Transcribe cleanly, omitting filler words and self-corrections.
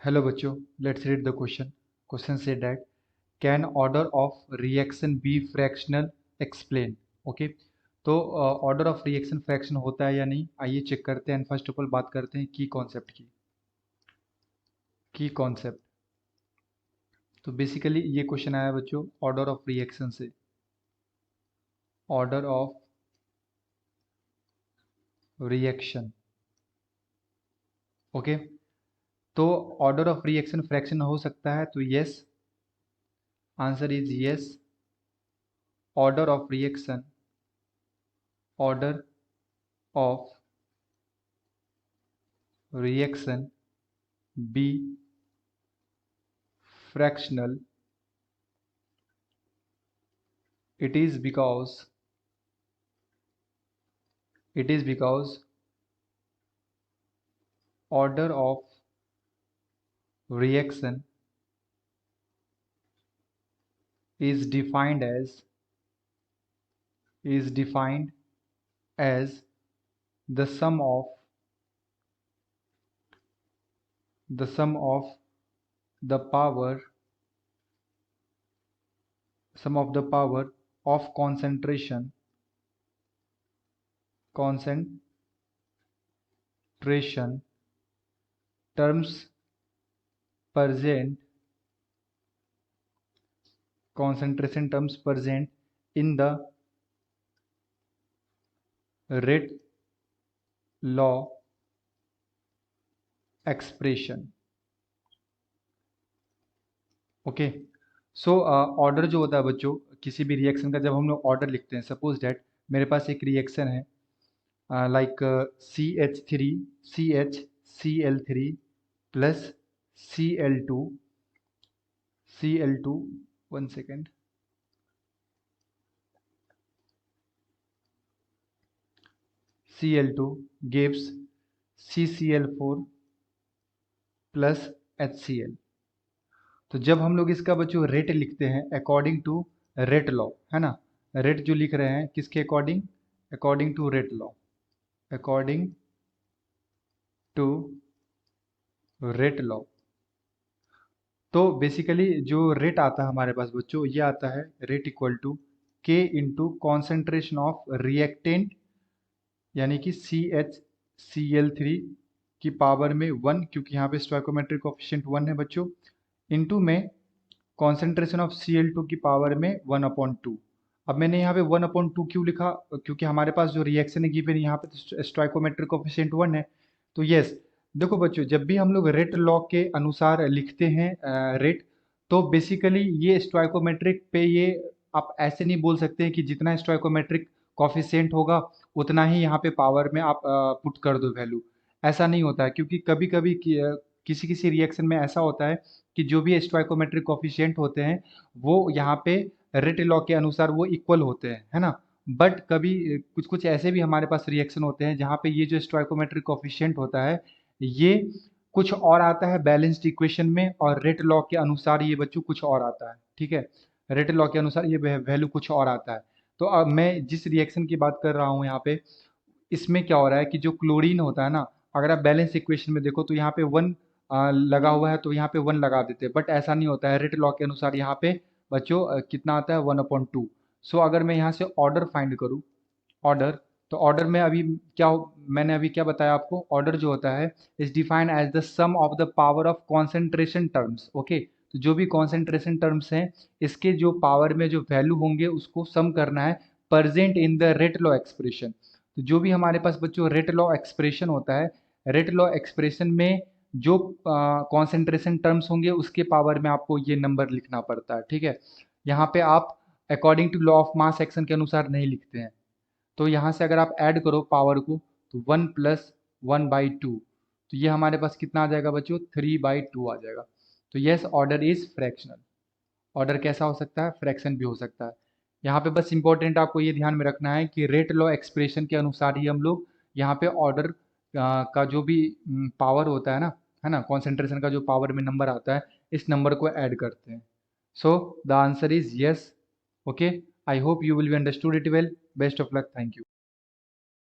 Hello बच्चों, let's read the question. Question said that can order of reaction be fractional? Explain. Okay. तो order of reaction fraction होता है या नहीं, आइए चेक करते हैं। फर्स्ट ऑफ ऑल बात करते हैं की कॉन्सेप्ट की। की कॉन्सेप्ट, तो बेसिकली ये क्वेश्चन आया बच्चों ऑर्डर ऑफ रिएक्शन से। Order of reaction, okay. तो ऑर्डर ऑफ रिएक्शन फ्रैक्शन हो सकता है, तो yes, answer is yes. Order of reaction, order of reaction be fractional. It is because order of reaction is defined as the sum of the power of concentration terms present in the rate law expression. Okay. So order जो होता है बच्चों किसी भी reaction का, जब हम लोग ऑर्डर लिखते हैं, सपोज डैट मेरे पास एक रिएक्शन है like CH3 plus Cl2 1 second, Cl2 gives CCl4 plus HCl। तो जब हम लोग इसका बच्चों रेट लिखते हैं अकॉर्डिंग टू रेट लॉ, है ना, रेट जो लिख रहे हैं किसके according, according to rate law, according to rate law. तो बेसिकली जो रेट आता है हमारे पास बच्चों, ये आता है rate equal to K into concentration of reactant, यानी कि CHCl3 की पावर में 1, क्योंकि यहाँ पे स्टोइकोमेट्रिक कोएफिशिएंट 1 है बच्चों, इनटू में कॉन्सेंट्रेशन ऑफ Cl2 की पावर में 1/2। अब मैंने यहाँ पे 1/2 क्यों लिखा, क्योंकि हमारे पास जो रिएक्शन है गिवन यहाँ पे स्टोइकोमेट्रिक कोएफिशिएंट 1 है। तो यस, देखो बच्चों जब भी हम लोग रेट लॉ के अनुसार लिखते हैं रेट, तो बेसिकली ये स्टोइकोमेट्रिक पे ये आप ऐसे नहीं बोल सकते हैं कि जितना स्टोइकोमेट्रिक कोएफिशिएंट होगा उतना ही यहाँ पे पावर में आप पुट कर दो वैल्यू। ऐसा नहीं होता है, क्योंकि कभी कभी किसी किसी रिएक्शन में ऐसा होता है कि जो भी स्टोइकोमेट्रिक कोएफिशिएंट होते हैं वो यहाँ पे रेट लॉ के अनुसार वो इक्वल होते हैं, है ना। बट कभी कुछ कुछ ऐसे भी हमारे पास रिएक्शन होते हैं जहाँ पे ये जो स्टोइकोमेट्रिक कोएफिशिएंट होता है ये कुछ और आता है बैलेंस्ड इक्वेशन में, और रेट लॉ के अनुसार ये बच्चों कुछ और आता है, ठीक है। रेट लॉ के अनुसार ये वैल्यू कुछ और आता है। तो अब मैं जिस रिएक्शन की बात कर रहा हूँ यहाँ पे, इसमें क्या हो रहा है कि जो क्लोरीन होता है ना, अगर आप बैलेंस इक्वेशन में देखो तो यहाँ पे 1 लगा हुआ है, तो यहाँ पे 1 लगा देते हैं, बट ऐसा नहीं होता है। रेट लॉ के अनुसार यहाँ पे बच्चों कितना आता है 1/2। सो अगर मैं यहाँ से ऑर्डर फाइंड करूँ, ऑर्डर, तो ऑर्डर में अभी मैंने अभी क्या बताया आपको, ऑर्डर जो होता है is defined as the sum of the power of concentration terms, okay. तो जो भी कॉन्सेंट्रेशन टर्म्स हैं इसके जो पावर में जो वैल्यू होंगे उसको सम करना है present in the rate law expression. तो जो भी हमारे पास बच्चों रेट लॉ एक्सप्रेशन होता है, रेट लॉ एक्सप्रेशन में जो कॉन्सेंट्रेशन टर्म्स होंगे उसके पावर में आपको ये नंबर लिखना पड़ता है, ठीक है। यहाँ पे आप according to law of mass action के अनुसार नहीं लिखते हैं। तो यहाँ से अगर आप ऐड करो पावर को तो 1 + 1/2, तो ये हमारे पास कितना आ जाएगा बच्चों, 3/2 आ जाएगा। तो yes, order is fractional. Order कैसा हो सकता है, फ्रैक्शन भी हो सकता है। यहाँ पे बस इंपॉर्टेंट आपको ये ध्यान में रखना है कि रेट लॉ एक्सप्रेशन के अनुसार ही हम लोग यहाँ पे ऑर्डर का जो भी पावर होता है ना, कॉन्सेंट्रेशन का जो पावर में नंबर आता है इस नंबर को ऐड करते हैं। So the answer is yes, okay. I hope you will be understood it well. Best of luck. Thank you.